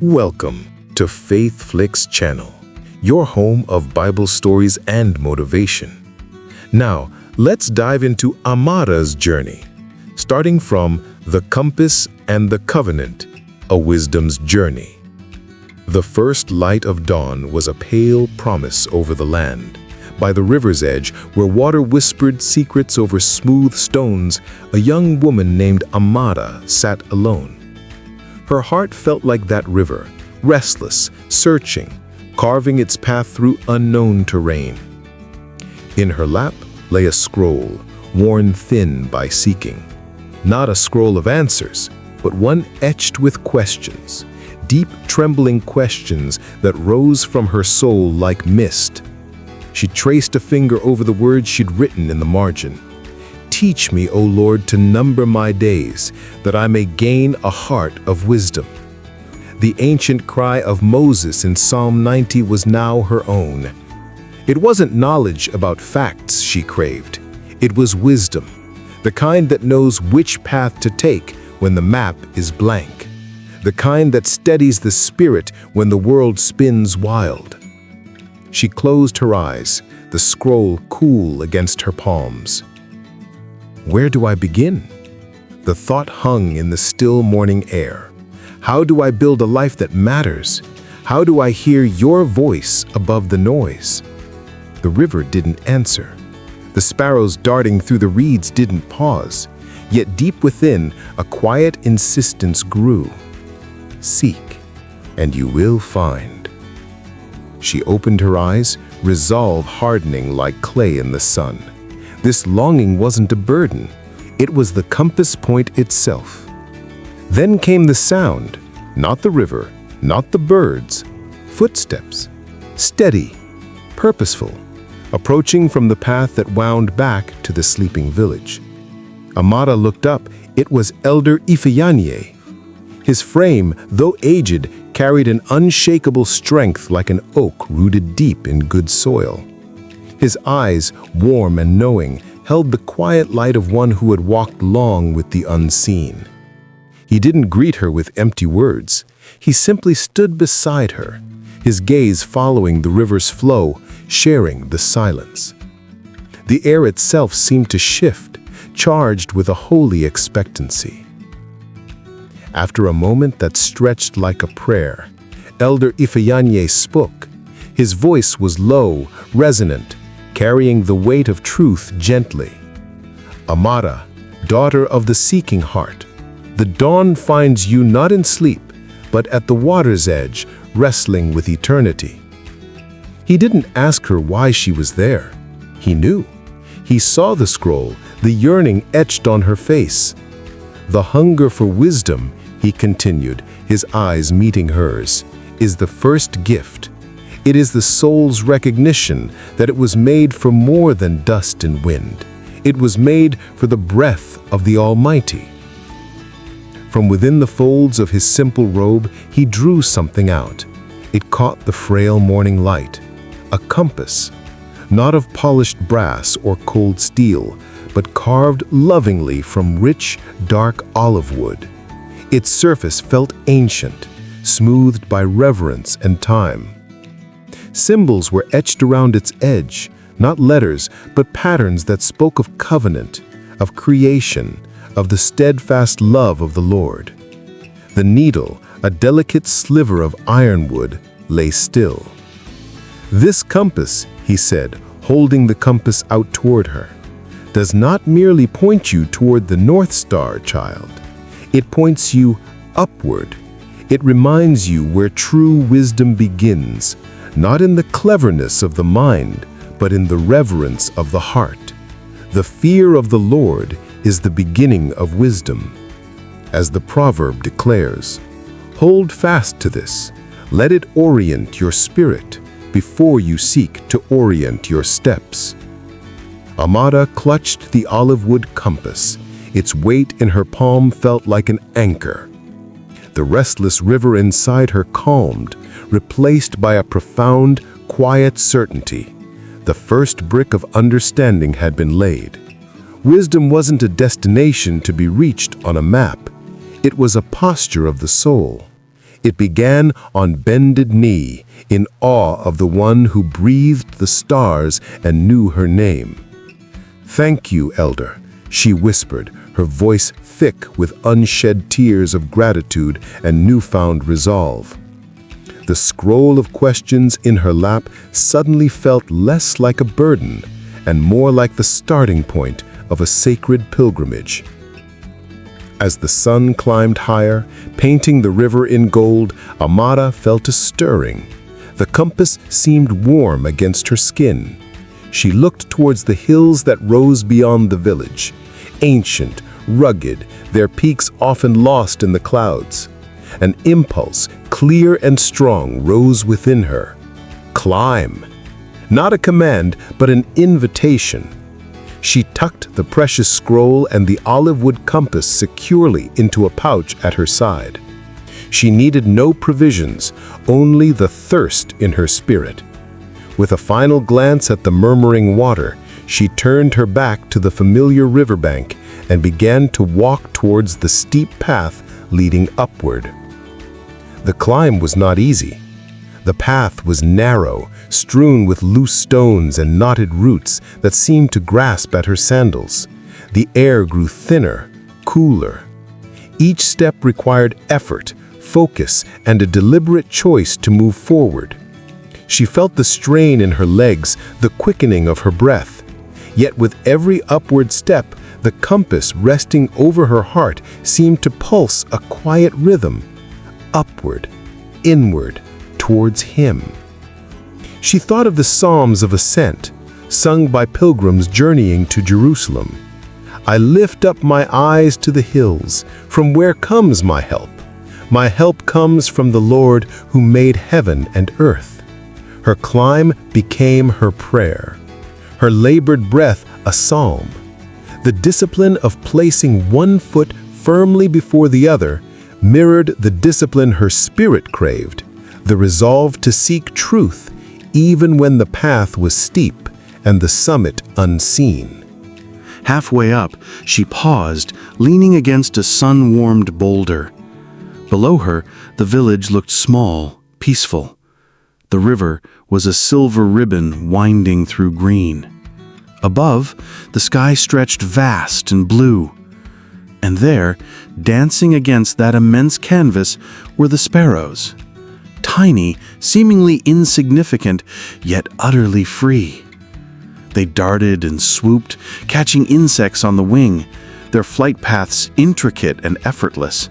Welcome to Faith Flicks channel, your home of Bible stories and motivation. Now, let's dive into Amara's journey, starting from The Compass and the Covenant, a wisdom's journey. The first light of dawn was a pale promise over the land. By the river's edge, where water whispered secrets over smooth stones, a young woman named Amara sat alone. Her heart felt like that river, restless, searching, carving its path through unknown terrain. In her lap lay a scroll, worn thin by seeking. Not a scroll of answers, but one etched with questions, deep, trembling questions that rose from her soul like mist. She traced a finger over the words she'd written in the margin. Teach me, O Lord, to number my days, that I may gain a heart of wisdom. The ancient cry of Moses in Psalm 90 was now her own. It wasn't knowledge about facts she craved. It was wisdom, the kind that knows which path to take when the map is blank, the kind that steadies the spirit when the world spins wild. She closed her eyes, the scroll cool against her palms. Where do I begin? The thought hung in the still morning air. How do I build a life that matters? How do I hear your voice above the noise? The river didn't answer. The sparrows darting through the reeds didn't pause. Yet deep within, a quiet insistence grew. Seek, and you will find. She opened her eyes, resolve hardening like clay in the sun. This longing wasn't a burden. It was the compass point itself. Then came the sound, not the river, not the birds. Footsteps, steady, purposeful, approaching from the path that wound back to the sleeping village. Amara looked up. It was Elder Ifeanyi. His frame, though aged, carried an unshakable strength like an oak rooted deep in good soil. His eyes, warm and knowing, held the quiet light of one who had walked long with the unseen. He didn't greet her with empty words. He simply stood beside her, his gaze following the river's flow, sharing the silence. The air itself seemed to shift, charged with a holy expectancy. After a moment that stretched like a prayer, Elder Ifeanyi spoke. His voice was low, resonant, carrying the weight of truth gently. Amara, daughter of the seeking heart, the dawn finds you not in sleep, but at the water's edge, wrestling with eternity. He didn't ask her why she was there. He knew. He saw the scroll, the yearning etched on her face. The hunger for wisdom, he continued, his eyes meeting hers, is the first gift. It is the soul's recognition that it was made for more than dust and wind. It was made for the breath of the Almighty. From within the folds of his simple robe, he drew something out. It caught the frail morning light. A compass, not of polished brass or cold steel, but carved lovingly from rich, dark olive wood. Its surface felt ancient, smoothed by reverence and time. Symbols were etched around its edge, not letters, but patterns that spoke of covenant, of creation, of the steadfast love of the Lord. The needle, a delicate sliver of ironwood, lay still. This compass, he said, holding the compass out toward her, does not merely point you toward the North Star, child. It points you upward. It reminds you where true wisdom begins, not in the cleverness of the mind, but in the reverence of the heart. The fear of the Lord is the beginning of wisdom. As the proverb declares, hold fast to this. Let it orient your spirit before you seek to orient your steps. Amara clutched the olive wood compass. Its weight in her palm felt like an anchor. The restless river inside her calmed, replaced by a profound, quiet certainty. The first brick of understanding had been laid. Wisdom wasn't a destination to be reached on a map. It was a posture of the soul. It began on bended knee, in awe of the one who breathed the stars and knew her name. "Thank you, Elder," she whispered, her voice thick with unshed tears of gratitude and newfound resolve. The scroll of questions in her lap suddenly felt less like a burden and more like the starting point of a sacred pilgrimage. As the sun climbed higher, painting the river in gold, Amara felt a stirring. The compass seemed warm against her skin. She looked towards the hills that rose beyond the village, ancient, rugged, their peaks often lost in the clouds. An impulse, clear and strong, rose within her. Climb. Not a command, but an invitation. She tucked the precious scroll and the olive wood compass securely into a pouch at her side. She needed no provisions, only the thirst in her spirit. With a final glance at the murmuring water, she turned her back to the familiar riverbank and began to walk towards the steep path leading upward. The climb was not easy. The path was narrow, strewn with loose stones and knotted roots that seemed to grasp at her sandals. The air grew thinner, cooler. Each step required effort, focus, and a deliberate choice to move forward. She felt the strain in her legs, the quickening of her breath. Yet with every upward step, the compass resting over her heart seemed to pulse a quiet rhythm. Upward, inward, towards Him. She thought of the Psalms of Ascent, sung by pilgrims journeying to Jerusalem. "I lift up my eyes to the hills. From where comes my help? My help comes from the Lord who made heaven and earth." Her climb became her prayer, her labored breath a psalm. The discipline of placing one foot firmly before the other mirrored the discipline her spirit craved, the resolve to seek truth even when the path was steep and the summit unseen. Halfway up, she paused, leaning against a sun-warmed boulder. Below her, the village looked small, peaceful. The river was a silver ribbon winding through green. Above, the sky stretched vast and blue. And there, dancing against that immense canvas, were the sparrows. Tiny, seemingly insignificant, yet utterly free. They darted and swooped, catching insects on the wing, their flight paths intricate and effortless.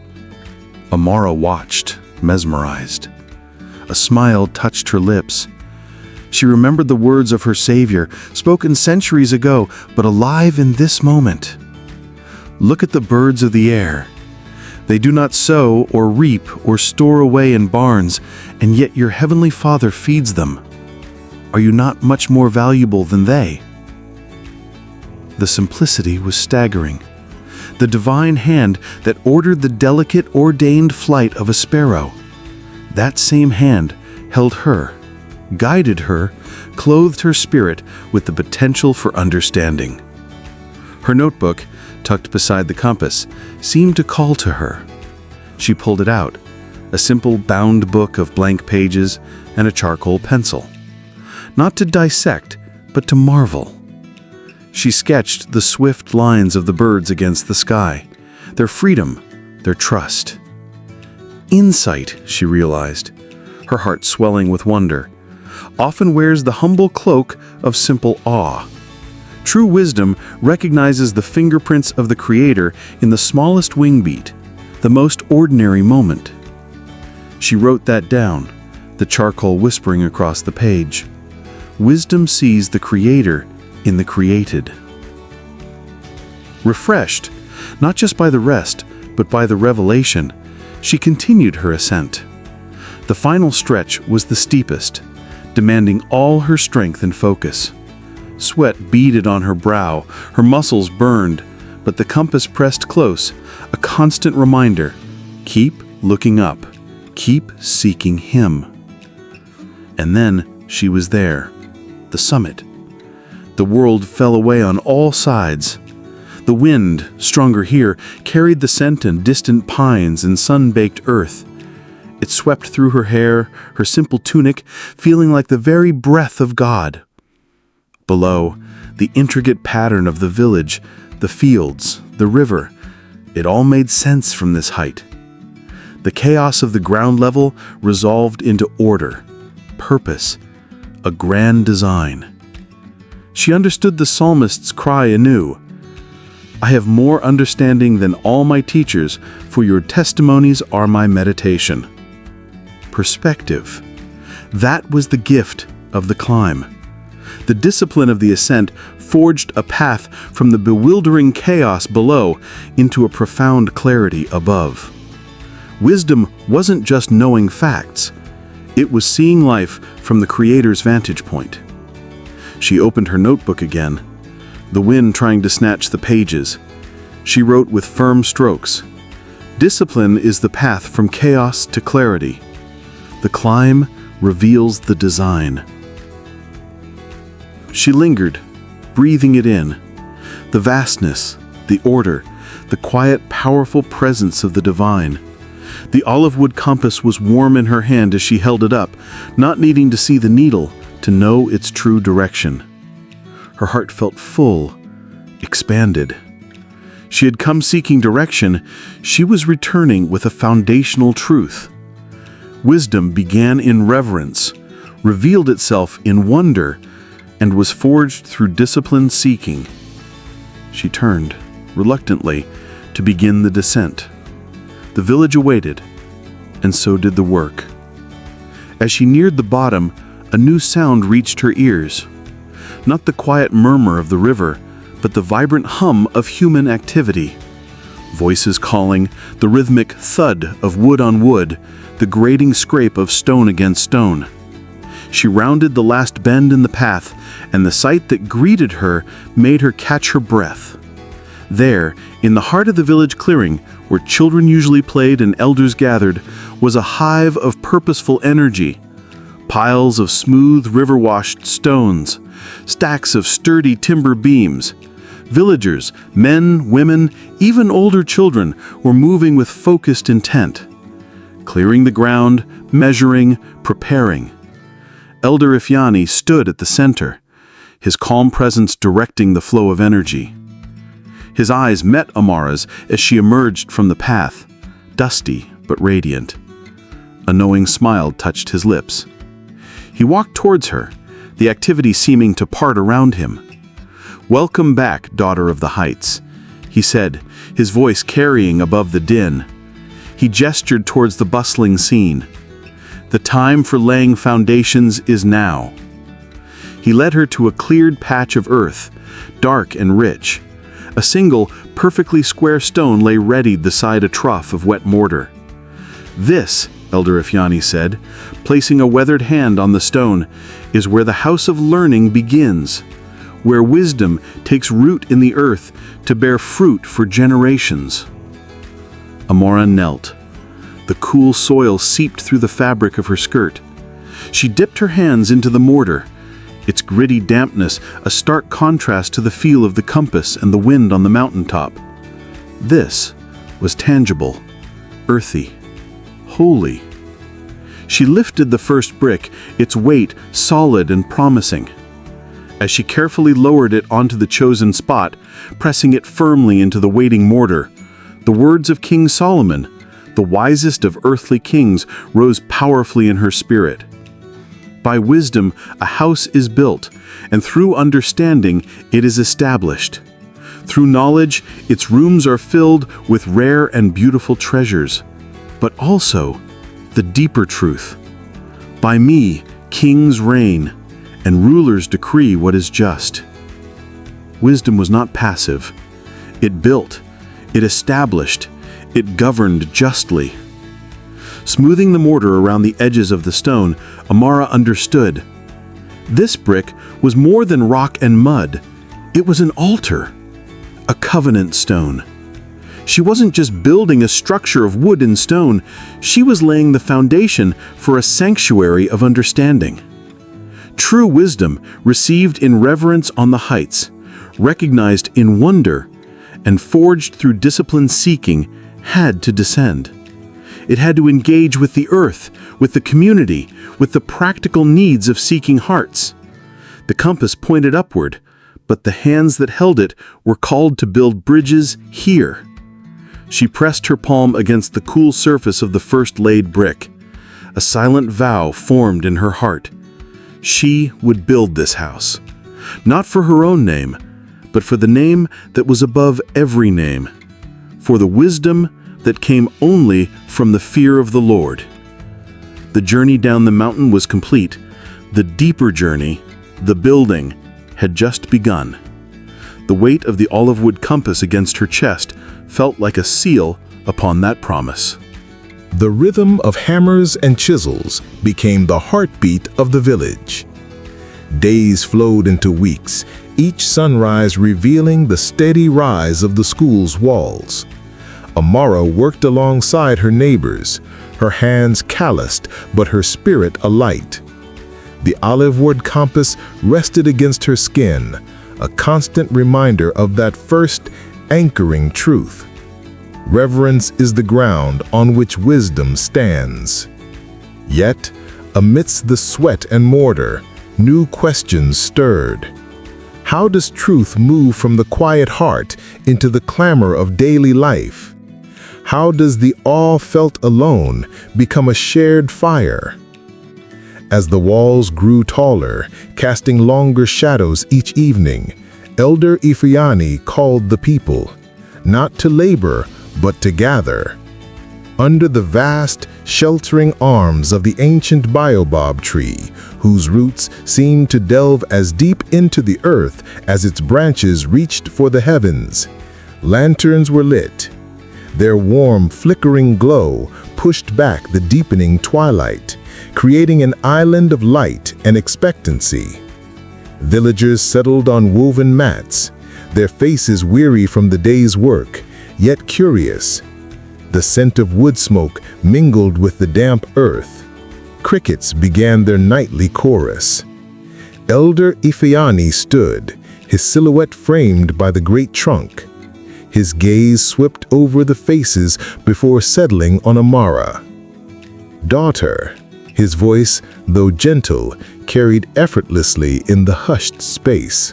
Amara watched, mesmerized. A smile touched her lips. She remembered the words of her Savior, spoken centuries ago, but alive in this moment. "Look at the birds of the air. They do not sow or reap or store away in barns, and yet your heavenly Father feeds them. Are you not much more valuable than they?" The simplicity was staggering. The divine hand that ordered the delicate, ordained flight of a sparrow. That same hand held her, guided her, clothed her spirit with the potential for understanding. Her notebook, tucked beside the compass, seemed to call to her. She pulled it out, a simple bound book of blank pages and a charcoal pencil. Not to dissect, but to marvel. She sketched the swift lines of the birds against the sky, their freedom, their trust. Insight, she realized, her heart swelling with wonder, often wears the humble cloak of simple awe. True wisdom recognizes the fingerprints of the Creator in the smallest wing beat, the most ordinary moment. She wrote that down, the charcoal whispering across the page. Wisdom sees the Creator in the created. Refreshed, not just by the rest, but by the revelation, she continued her ascent. The final stretch was the steepest, demanding all her strength and focus. Sweat beaded on her brow, her muscles burned, but the compass pressed close, a constant reminder: keep looking up, keep seeking Him. And then she was there, the summit. The world fell away on all sides. The wind, stronger here, carried the scent of distant pines and sun-baked earth. It swept through her hair, her simple tunic, feeling like the very breath of God. Below, the intricate pattern of the village, the fields, the river, it all made sense from this height. The chaos of the ground level resolved into order, purpose, a grand design. She understood the psalmist's cry anew. I have more understanding than all my teachers, for your testimonies are my meditation. Perspective. That was the gift of the climb. The discipline of the ascent forged a path from the bewildering chaos below into a profound clarity above. Wisdom wasn't just knowing facts. It was seeing life from the Creator's vantage point. She opened her notebook again, the wind trying to snatch the pages. She wrote with firm strokes. Discipline is the path from chaos to clarity. The climb reveals the design. She lingered, breathing it in. The vastness, the order, the quiet, powerful presence of the divine. The olive wood compass was warm in her hand as she held it up, not needing to see the needle to know its true direction. Her heart felt full, expanded. She had come seeking direction. She was returning with a foundational truth. Wisdom began in reverence, revealed itself in wonder, and was forged through disciplined seeking. She turned, reluctantly, to begin the descent. The village awaited, and so did the work. As she neared the bottom, a new sound reached her ears. Not the quiet murmur of the river, but the vibrant hum of human activity. Voices calling, the rhythmic thud of wood on wood, the grating scrape of stone against stone. She rounded the last bend in the path, and the sight that greeted her made her catch her breath. There, in the heart of the village clearing, where children usually played and elders gathered, was a hive of purposeful energy. Piles of smooth river-washed stones, stacks of sturdy timber beams. Villagers, men, women, even older children, were moving with focused intent. Clearing the ground, measuring, preparing. Elder Ifyani stood at the center, his calm presence directing the flow of energy. His eyes met Amara's as she emerged from the path, dusty but radiant. A knowing smile touched his lips. He walked towards her, the activity seeming to part around him. "Welcome back, daughter of the heights," he said, his voice carrying above the din. He gestured towards the bustling scene. "The time for laying foundations is now." He led her to a cleared patch of earth, dark and rich. A single, perfectly square stone lay readied beside a trough of wet mortar. "This," Elder Ifyani said, placing a weathered hand on the stone, "is where the house of learning begins, where wisdom takes root in the earth to bear fruit for generations." Amara knelt. The cool soil seeped through the fabric of her skirt. She dipped her hands into the mortar, its gritty dampness a stark contrast to the feel of the compass and the wind on the mountaintop. This was tangible, earthy, holy. She lifted the first brick, its weight solid and promising. As she carefully lowered it onto the chosen spot, pressing it firmly into the waiting mortar, the words of King Solomon, the wisest of earthly kings, rose powerfully in her spirit. By wisdom, a house is built, and through understanding, it is established. Through knowledge, its rooms are filled with rare and beautiful treasures, but also the deeper truth. By me, kings reign, and rulers decree what is just. Wisdom was not passive. It built, it established, it governed justly. Smoothing the mortar around the edges of the stone, Amara understood. This brick was more than rock and mud. It was an altar, a covenant stone. She wasn't just building a structure of wood and stone, she was laying the foundation for a sanctuary of understanding. True wisdom, received in reverence on the heights, recognized in wonder, and forged through disciplined seeking, had to descend. It had to engage with the earth, with the community, with the practical needs of seeking hearts. The compass pointed upward, but the hands that held it were called to build bridges here. She pressed her palm against the cool surface of the first laid brick. A silent vow formed in her heart. She would build this house, not for her own name, but for the name that was above every name, for the wisdom that came only from the fear of the Lord. The journey down the mountain was complete. The deeper journey, the building, had just begun. The weight of the olive wood compass against her chest felt like a seal upon that promise. The rhythm of hammers and chisels became the heartbeat of the village. Days flowed into weeks, each sunrise revealing the steady rise of the school's walls. Amara worked alongside her neighbors, her hands calloused but her spirit alight. The olive wood compass rested against her skin, a constant reminder of that first anchoring truth. Reverence is the ground on which wisdom stands. Yet, amidst the sweat and mortar, new questions stirred. How does truth move from the quiet heart into the clamor of daily life? How does the awe felt alone become a shared fire? As the walls grew taller, casting longer shadows each evening, Elder Ifeanyi called the people, not to labor, but to gather. Under the vast, sheltering arms of the ancient baobab tree, whose roots seemed to delve as deep into the earth as its branches reached for the heavens, lanterns were lit. Their warm, flickering glow pushed back the deepening twilight, creating an island of light and expectancy. Villagers settled on woven mats, their faces weary from the day's work, yet curious. The scent of wood smoke mingled with the damp earth. Crickets began their nightly chorus. Elder Ifeanyi stood, his silhouette framed by the great trunk. His gaze swept over the faces before settling on Amara. "Daughter," his voice, though gentle, carried effortlessly in the hushed space.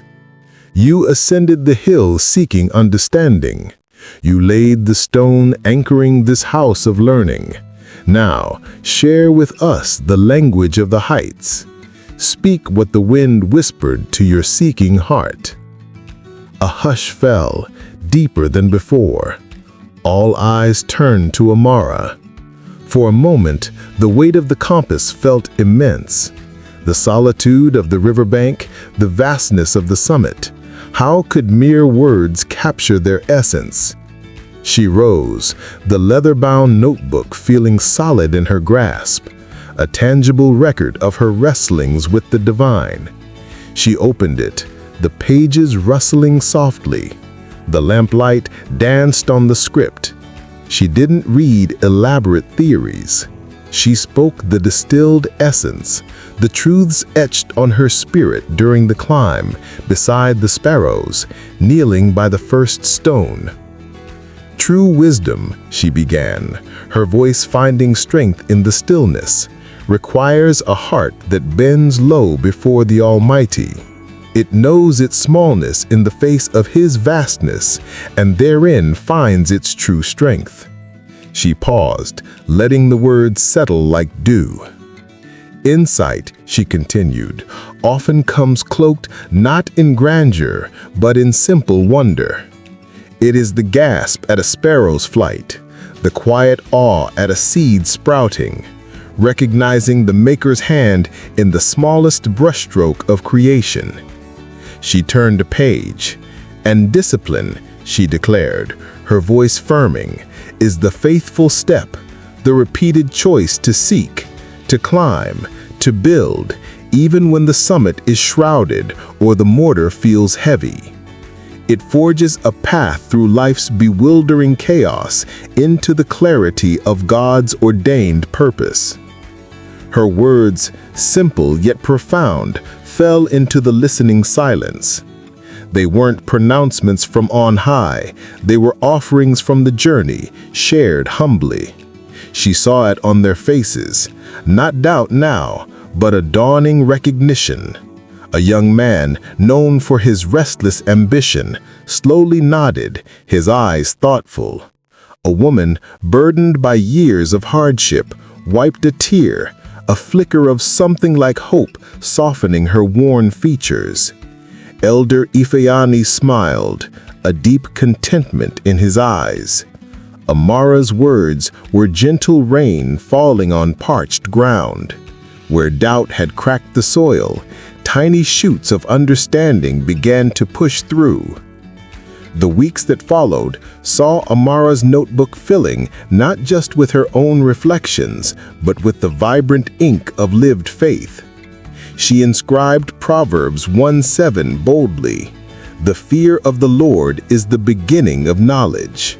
"You ascended the hill seeking understanding. You laid the stone anchoring this house of learning. Now, share with us the language of the heights. Speak what the wind whispered to your seeking heart." A hush fell, deeper than before. All eyes turned to Amara. For a moment, the weight of the compass felt immense. The solitude of the riverbank, the vastness of the summit. How could mere words capture their essence? She rose, the leather-bound notebook feeling solid in her grasp, a tangible record of her wrestlings with the divine. She opened it, the pages rustling softly. The lamplight danced on the script. She didn't read elaborate theories. She spoke the distilled essence, the truths etched on her spirit during the climb, beside the sparrows, kneeling by the first stone. "True wisdom," she began, her voice finding strength in the stillness, "requires a heart that bends low before the Almighty. It knows its smallness in the face of His vastness, and therein finds its true strength." She paused, letting the words settle like dew. "Insight," she continued, "often comes cloaked not in grandeur, but in simple wonder. It is the gasp at a sparrow's flight, the quiet awe at a seed sprouting, recognizing the Maker's hand in the smallest brushstroke of creation." She turned a page. "And discipline," she declared, her voice firming, "is the faithful step, the repeated choice to seek, to climb, to build, even when the summit is shrouded or the mortar feels heavy. It forges a path through life's bewildering chaos into the clarity of God's ordained purpose." Her words, simple yet profound, fell into the listening silence. They weren't pronouncements from on high, they were offerings from the journey, shared humbly. She saw it on their faces, not doubt now, but a dawning recognition. A young man, known for his restless ambition, slowly nodded, his eyes thoughtful. A woman, burdened by years of hardship, wiped a tear, a flicker of something like hope softening her worn features. Elder Ifeanyi smiled, a deep contentment in his eyes. Amara's words were gentle rain falling on parched ground. Where doubt had cracked the soil, tiny shoots of understanding began to push through. The weeks that followed saw Amara's notebook filling not just with her own reflections, but with the vibrant ink of lived faith. She inscribed Proverbs 1:7 boldly, "The fear of the Lord is the beginning of knowledge."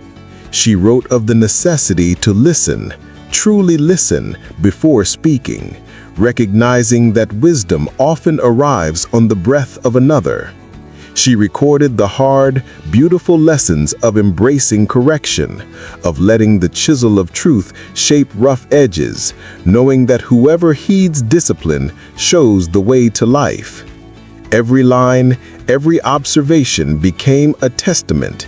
She wrote of the necessity to listen, truly listen, before speaking, recognizing that wisdom often arrives on the breath of another. She recorded the hard, beautiful lessons of embracing correction, of letting the chisel of truth shape rough edges, knowing that whoever heeds discipline shows the way to life. Every line, every observation became a testament.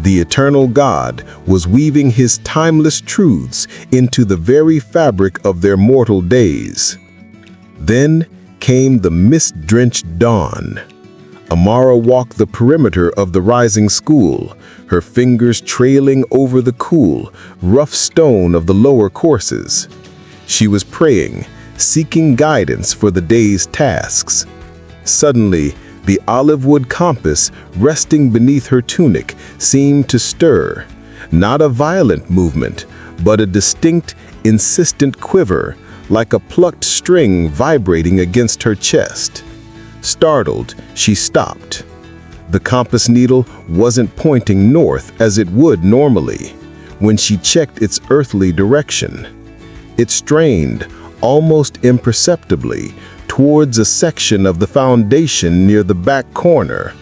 The eternal God was weaving his timeless truths into the very fabric of their mortal days. Then came the mist-drenched dawn. Amara walked the perimeter of the rising school, her fingers trailing over the cool, rough stone of the lower courses. She was praying, seeking guidance for the day's tasks. Suddenly, the olive wood compass resting beneath her tunic seemed to stir, not a violent movement, but a distinct, insistent quiver, like a plucked string vibrating against her chest. Startled, she stopped. The compass needle wasn't pointing north as it would normally when she checked its earthly direction. It strained, almost imperceptibly, towards a section of the foundation near the back corner,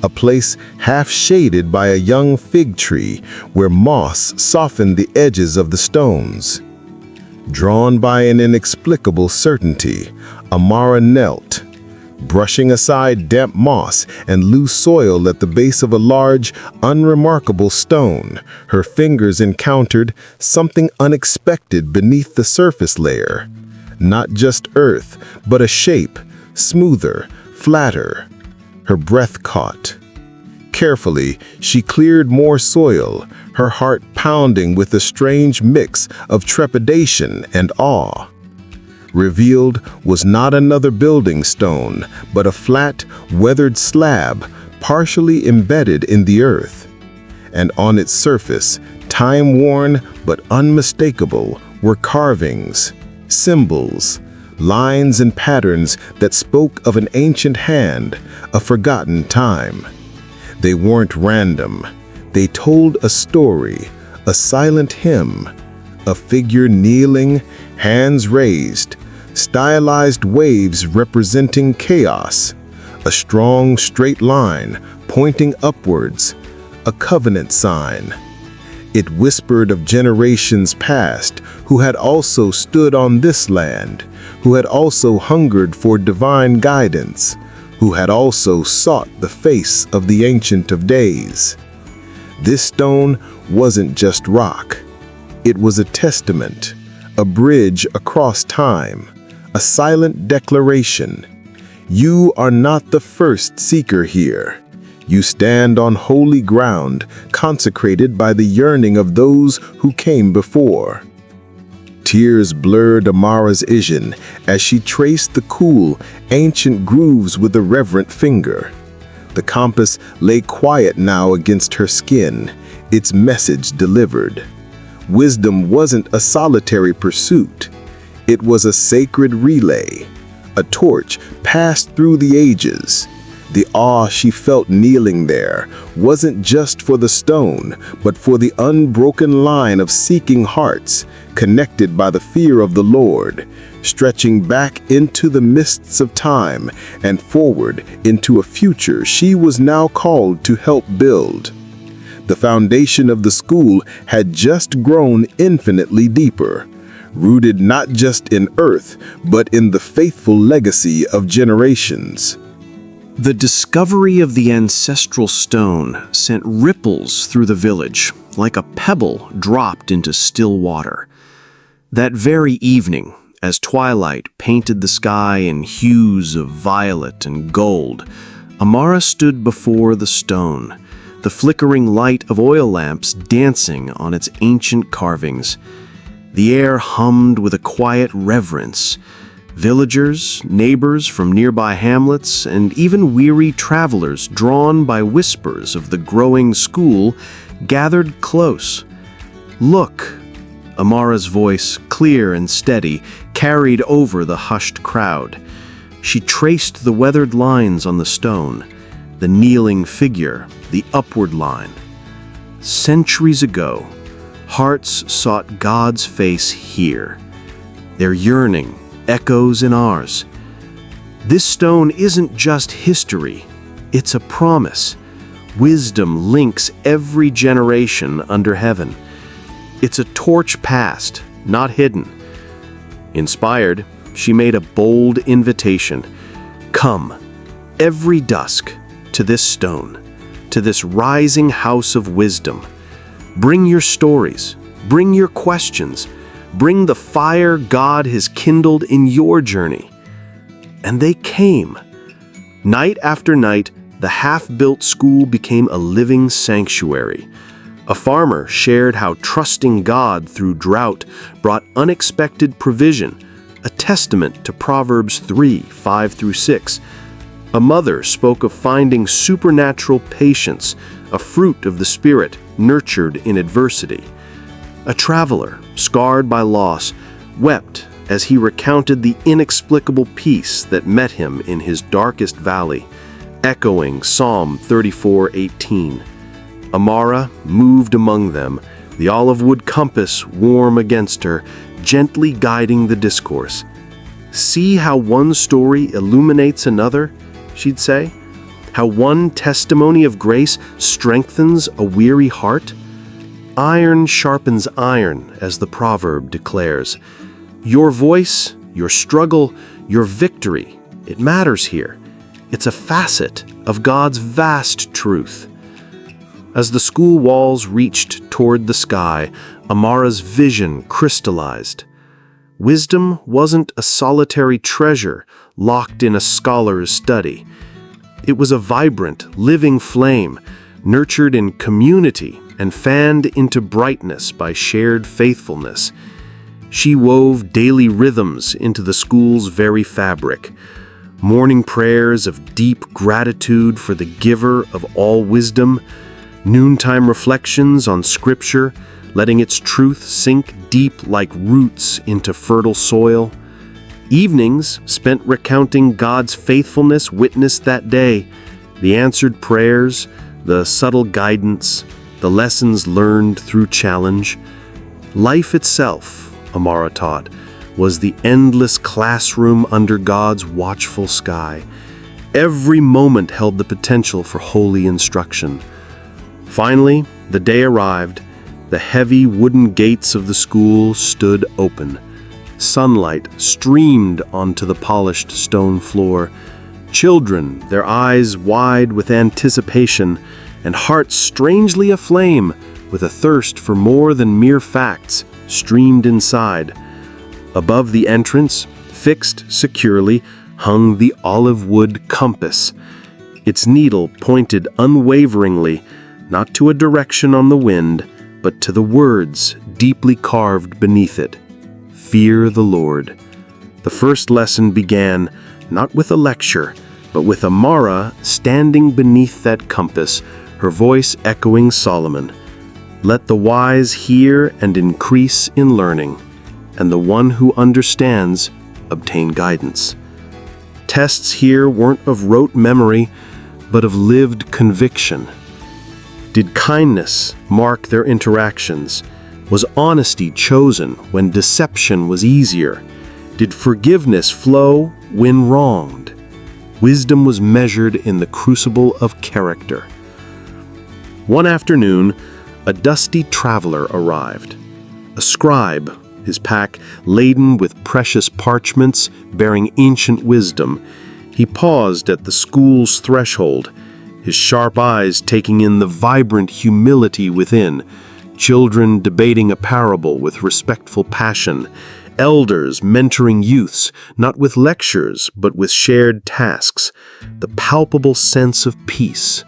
a place half shaded by a young fig tree where moss softened the edges of the stones. Drawn by an inexplicable certainty, Amara knelt, brushing aside damp moss and loose soil at the base of a large, unremarkable stone. Her fingers encountered something unexpected beneath the surface layer. Not just earth, but a shape, smoother, flatter. Her breath caught. Carefully, she cleared more soil, her heart pounding with a strange mix of trepidation and awe. Revealed was not another building stone, but a flat, weathered slab, partially embedded in the earth. And on its surface, time-worn but unmistakable, were carvings, symbols, lines and patterns that spoke of an ancient hand, a forgotten time. They weren't random. They told a story, a silent hymn, a figure kneeling, hands raised, stylized waves representing chaos, a strong straight line pointing upwards, a covenant sign. It whispered of generations past who had also stood on this land, who had also hungered for divine guidance, who had also sought the face of the Ancient of Days. This stone wasn't just rock. It was a testament, a bridge across time, a silent declaration. You are not the first seeker here. You stand on holy ground, consecrated by the yearning of those who came before. Tears blurred Amara's vision as she traced the cool, ancient grooves with a reverent finger. The compass lay quiet now against her skin, its message delivered. Wisdom wasn't a solitary pursuit. It was a sacred relay, a torch passed through the ages. The awe she felt kneeling there wasn't just for the stone, but for the unbroken line of seeking hearts, connected by the fear of the Lord, stretching back into the mists of time and forward into a future she was now called to help build. The foundation of the school had just grown infinitely deeper, rooted not just in earth, but in the faithful legacy of generations. The discovery of the ancestral stone sent ripples through the village, like a pebble dropped into still water. That very evening, as twilight painted the sky in hues of violet and gold, Amara stood before the stone, the flickering light of oil lamps dancing on its ancient carvings. The air hummed with a quiet reverence. Villagers, neighbors from nearby hamlets, and even weary travelers drawn by whispers of the growing school gathered close. "Look," Amara's voice, clear and steady, carried over the hushed crowd. She traced the weathered lines on the stone, the kneeling figure, the upward line. Centuries ago, hearts sought God's face here. Their yearning echoes in ours. This stone isn't just history, it's a promise. Wisdom links every generation under heaven. It's a torch passed, not hidden. Inspired, she made a bold invitation. Come, every dusk, to this stone, to this rising house of wisdom. Bring your stories, bring your questions, bring the fire God has kindled in your journey. And they came. Night after night, the half-built school became a living sanctuary. A farmer shared how trusting God through drought brought unexpected provision, a testament to Proverbs 3:5-6. A mother spoke of finding supernatural patience, a fruit of the Spirit nurtured in adversity. A traveler, scarred by loss, wept as he recounted the inexplicable peace that met him in his darkest valley, echoing Psalm 34:18. Amara moved among them, the olive wood compass warm against her, gently guiding the discourse. "See how one story illuminates another," she'd say. "How one testimony of grace strengthens a weary heart. Iron sharpens iron, as the proverb declares. Your voice, your struggle, your victory, it matters here. It's a facet of God's vast truth." As the school walls reached toward the sky, Amara's vision crystallized. Wisdom wasn't a solitary treasure locked in a scholar's study. It was a vibrant, living flame, nurtured in community and fanned into brightness by shared faithfulness. She wove daily rhythms into the school's very fabric, morning prayers of deep gratitude for the giver of all wisdom, noontime reflections on Scripture, letting its truth sink deep like roots into fertile soil. Evenings spent recounting God's faithfulness witnessed that day, the answered prayers, the subtle guidance, the lessons learned through challenge. Life itself, Amara taught, was the endless classroom under God's watchful sky. Every moment held the potential for holy instruction. Finally, the day arrived. The heavy wooden gates of the school stood open. Sunlight streamed onto the polished stone floor. Children, their eyes wide with anticipation, and hearts strangely aflame with a thirst for more than mere facts, streamed inside. Above the entrance, fixed securely, hung the olive wood compass. Its needle pointed unwaveringly, not to a direction on the wind, but to the words deeply carved beneath it. Fear the Lord. The first lesson began not with a lecture, but with Amara standing beneath that compass, her voice echoing Solomon. Let the wise hear and increase in learning, and the one who understands obtain guidance. Tests here weren't of rote memory, but of lived conviction. Did kindness mark their interactions? Was honesty chosen when deception was easier? Did forgiveness flow when wronged? Wisdom was measured in the crucible of character. One afternoon, a dusty traveler arrived. A scribe, his pack laden with precious parchments bearing ancient wisdom. He paused at the school's threshold, his sharp eyes taking in the vibrant humility within, children debating a parable with respectful passion, elders mentoring youths, not with lectures, but with shared tasks, the palpable sense of peace.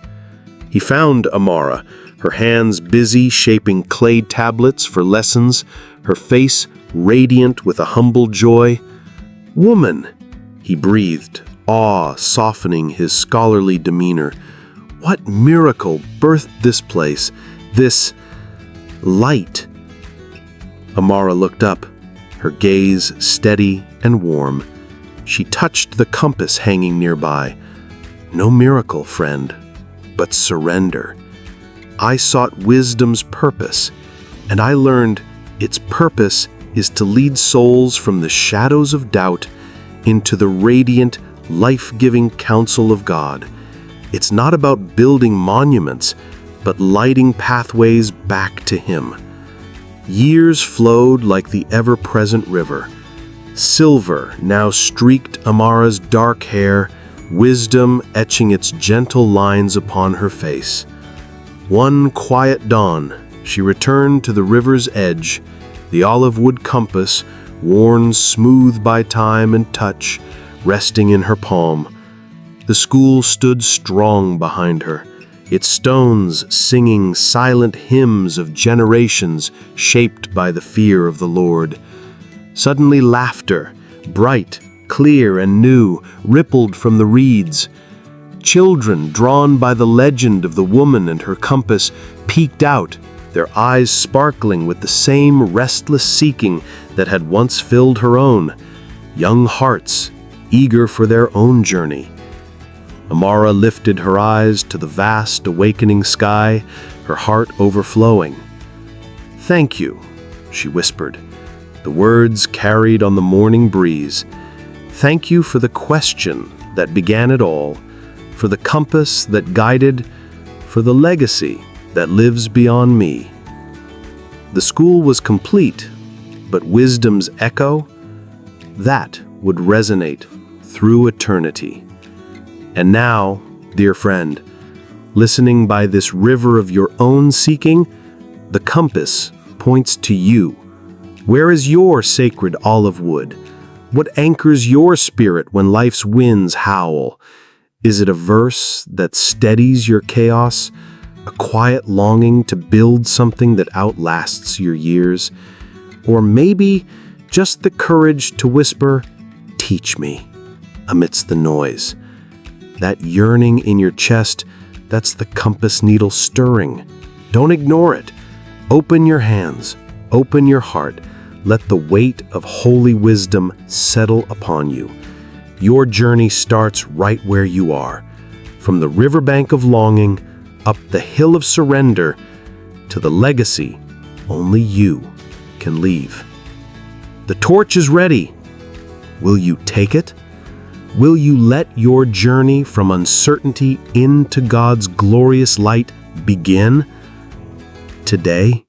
He found Amara, her hands busy shaping clay tablets for lessons, her face radiant with a humble joy. "Woman," he breathed, awe softening his scholarly demeanor. "What miracle birthed this place, this light?" Amara looked up, her gaze steady and warm. She touched the compass hanging nearby. "No miracle, friend, but surrender. I sought wisdom's purpose, and I learned its purpose is to lead souls from the shadows of doubt into the radiant, life-giving counsel of God. It's not about building monuments, but lighting pathways back to Him." Years flowed like the ever-present river. Silver now streaked Amara's dark hair, wisdom etching its gentle lines upon her face. One quiet dawn, she returned to the river's edge, the olive wood compass, worn smooth by time and touch, resting in her palm. The school stood strong behind her, its stones singing silent hymns of generations shaped by the fear of the Lord. Suddenly laughter, bright, clear, and new, rippled from the reeds. Children, drawn by the legend of the woman and her compass, peeked out, their eyes sparkling with the same restless seeking that had once filled her own. Young hearts, eager for their own journey. Amara lifted her eyes to the vast awakening sky, her heart overflowing. "Thank you," she whispered, the words carried on the morning breeze. "Thank you for the question that began it all, for the compass that guided, for the legacy that lives beyond me." The school was complete, but wisdom's echo, that would resonate through eternity. And now, dear friend, listening by this river of your own seeking, the compass points to you. Where is your sacred olive wood? What anchors your spirit when life's winds howl? Is it a verse that steadies your chaos? A quiet longing to build something that outlasts your years? Or maybe just the courage to whisper, "Teach me," amidst the noise? That yearning in your chest, that's the compass needle stirring. Don't ignore it. Open your hands, open your heart. Let the weight of holy wisdom settle upon you. Your journey starts right where you are, from the riverbank of longing, up the hill of surrender, to the legacy only you can leave. The torch is ready. Will you take it? Will you let your journey from uncertainty into God's glorious light begin today?